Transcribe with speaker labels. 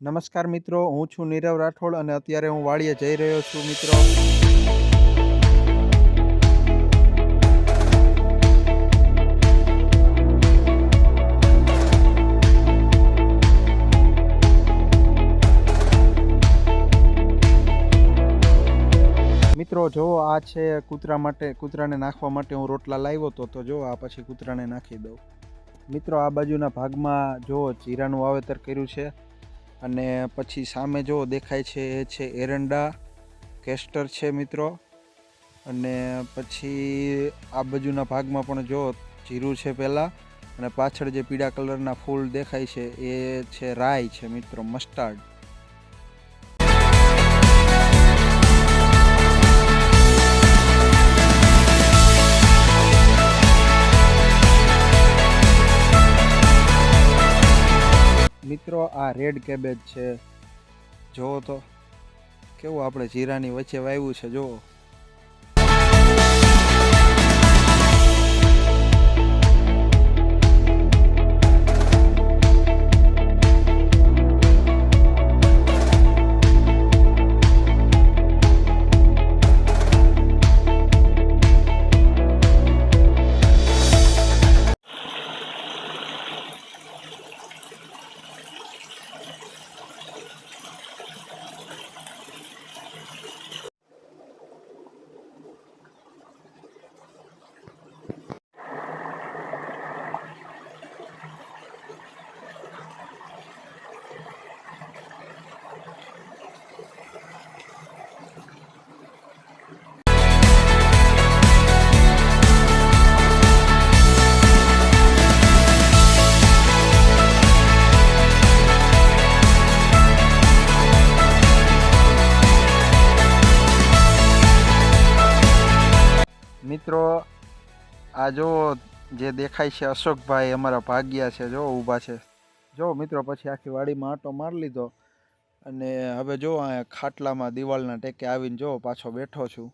Speaker 1: નમસ્કાર મિત્રો, હું છું નીરવ રાઠોડ અને અત્યારે હું વાડીએ જઈ રહ્યો છું મિત્રો. મિત્રો જો આ છે કૂતરાને નાખવા માટે હું રોટલા લાવ્યો હતો, તો જો આ પછી કૂતરાને નાખી દઉં. મિત્રો આ બાજુના ભાગમાં જો જીરાનું વાવેતર કર્યું છે અને પછી સામે જો દેખાય છે એ છે એરંડા, કેસ્ટર છે મિત્રો. અને પછી આ બાજુના ભાગમાં પણ જો જીરું છે પહેલાં, અને પાછળ જે પીળા કલરના ફૂલ દેખાય છે એ છે રાઈ છે મિત્રો, મસ્ટાર્ડ. મિત્રો આ રેડ કેબેજ છે, જુઓ તો કેવું આપણે જીરાની વચ્ચે વાવ્યું છે જુઓ. મિત્રો આ જો જે દેખાય છે અશોકભાઈ અમારા ભાગ્યા છે, જો ઊભા છે જો મિત્રો. પછી આખી વાડીમાં આંટો મારી લીધો અને હવે જો અહીંયા ખાટલામાં દિવાલના ટેકે આવીને જો પાછો બેઠો છું.